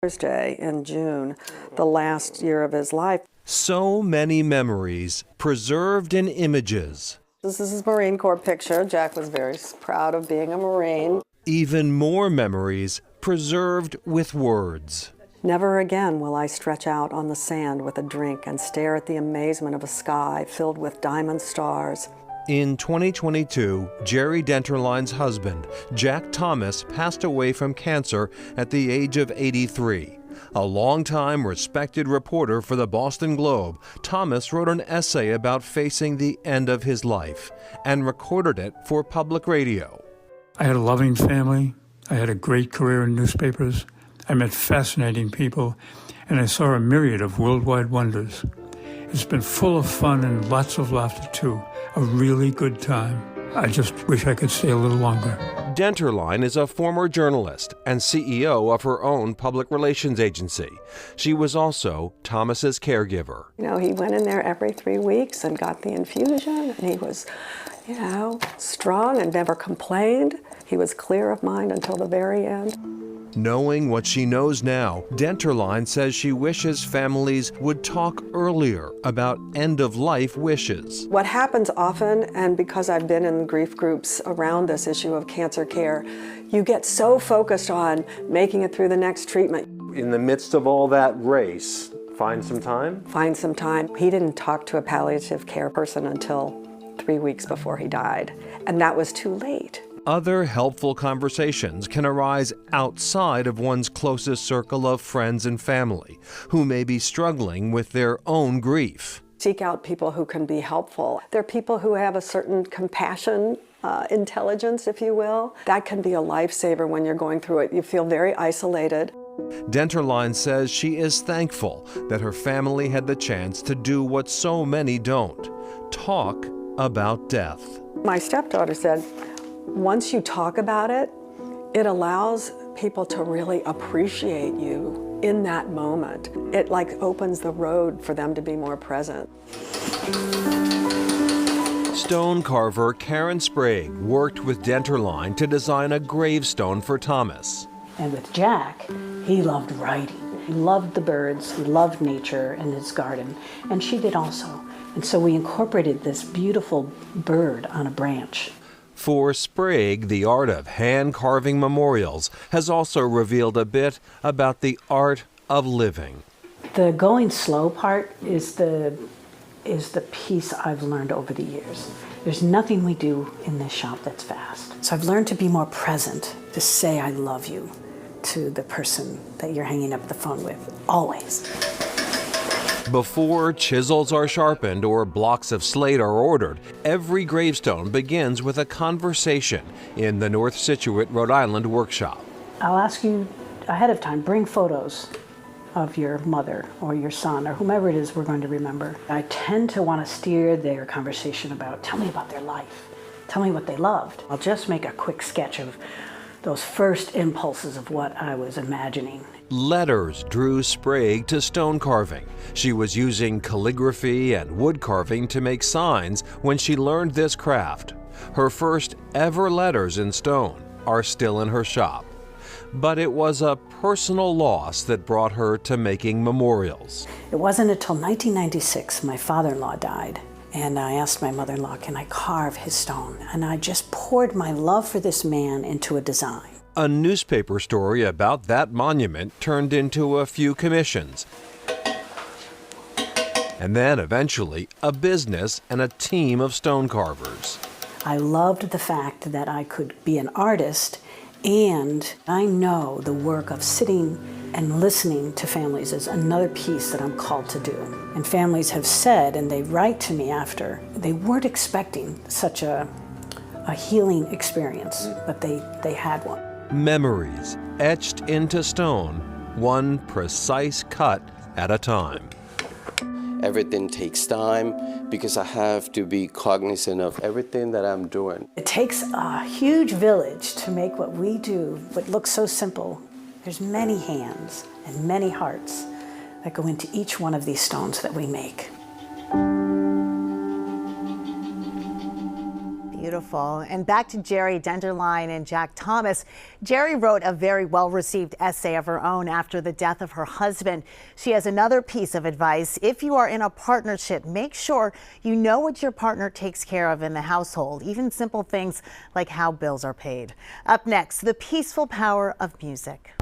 Thursday in June, the last year of his life. So many memories preserved in images. This is his Marine Corps picture. Jack was very proud of being a Marine. Even more memories preserved with words. Never again will I stretch out on the sand with a drink and stare at the amazement of a sky filled with diamond stars. In 2022, Jerry Denterline's husband, Jack Thomas, passed away from cancer at the age of 83. A longtime respected reporter for the Boston Globe, Thomas wrote an essay about facing the end of his life and recorded it for public radio. I had a loving family. I had a great career in newspapers. I met fascinating people, and I saw a myriad of worldwide wonders. It's been full of fun and lots of laughter, too. A really good time. I just wish I could stay a little longer. Denterline is a former journalist and CEO of her own public relations agency. She was also Thomas's caregiver. You know, he went in there every 3 weeks and got the infusion, and he was, strong and never complained. He was clear of mind until the very end. Knowing what she knows now, Denterline says she wishes families would talk earlier about end-of-life wishes. What happens often, and because I've been in grief groups around this issue of cancer care, you get so focused on making it through the next treatment. In the midst of all that race, find some time? Find some time. He didn't talk to a palliative care person until 3 weeks before he died, and that was too late. Other helpful conversations can arise outside of one's closest circle of friends and family who may be struggling with their own grief. Seek out people who can be helpful. They're people who have a certain compassion, intelligence, if you will. That can be a lifesaver when you're going through it. You feel very isolated. Denterline says she is thankful that her family had the chance to do what so many don't, talk about death. My stepdaughter said, once you talk about it, it allows people to really appreciate you in that moment. It opens the road for them to be more present. Stone carver Karen Sprague worked with Denterline to design a gravestone for Thomas. And with Jack, he loved writing. He loved the birds, he loved nature and his garden, and she did also. And so we incorporated this beautiful bird on a branch. For Sprague, the art of hand-carving memorials has also revealed a bit about the art of living. The going slow part is the piece I've learned over the years. There's nothing we do in this shop that's fast. So I've learned to be more present, to say I love you to the person that you're hanging up the phone with, always. Before chisels are sharpened or blocks of slate are ordered, every gravestone begins with a conversation in the North Scituate, Rhode Island workshop. I'll ask you ahead of time, bring photos of your mother or your son or whomever it is we're going to remember. I tend to want to steer their conversation about, tell me about their life, tell me what they loved. I'll just make a quick sketch of those first impulses of what I was imagining. Letters drew Sprague to stone carving. She was using calligraphy and wood carving to make signs when she learned this craft. Her first ever letters in stone are still in her shop. But it was a personal loss that brought her to making memorials. It wasn't until 1996 my father-in-law died, and I asked my mother-in-law, can I carve his stone? And I just poured my love for this man into a design. A newspaper story about that monument turned into a few commissions. And then eventually a business and a team of stone carvers. I loved the fact that I could be an artist, and I know the work of sitting and listening to families is another piece that I'm called to do. And families have said, and they write to me after, they weren't expecting such a healing experience, but they had one. Memories etched into stone, one precise cut at a time. Everything takes time because I have to be cognizant of everything that I'm doing. It takes a huge village to make what we do, what looks so simple. There's many hands and many hearts that go into each one of these stones that we make. Beautiful. And back to Jerry Denderline and Jack Thomas. Jerry wrote a very well-received essay of her own after the death of her husband. She has another piece of advice. If you are in a partnership, make sure you know what your partner takes care of in the household, even simple things like how bills are paid. Up next, the peaceful power of music.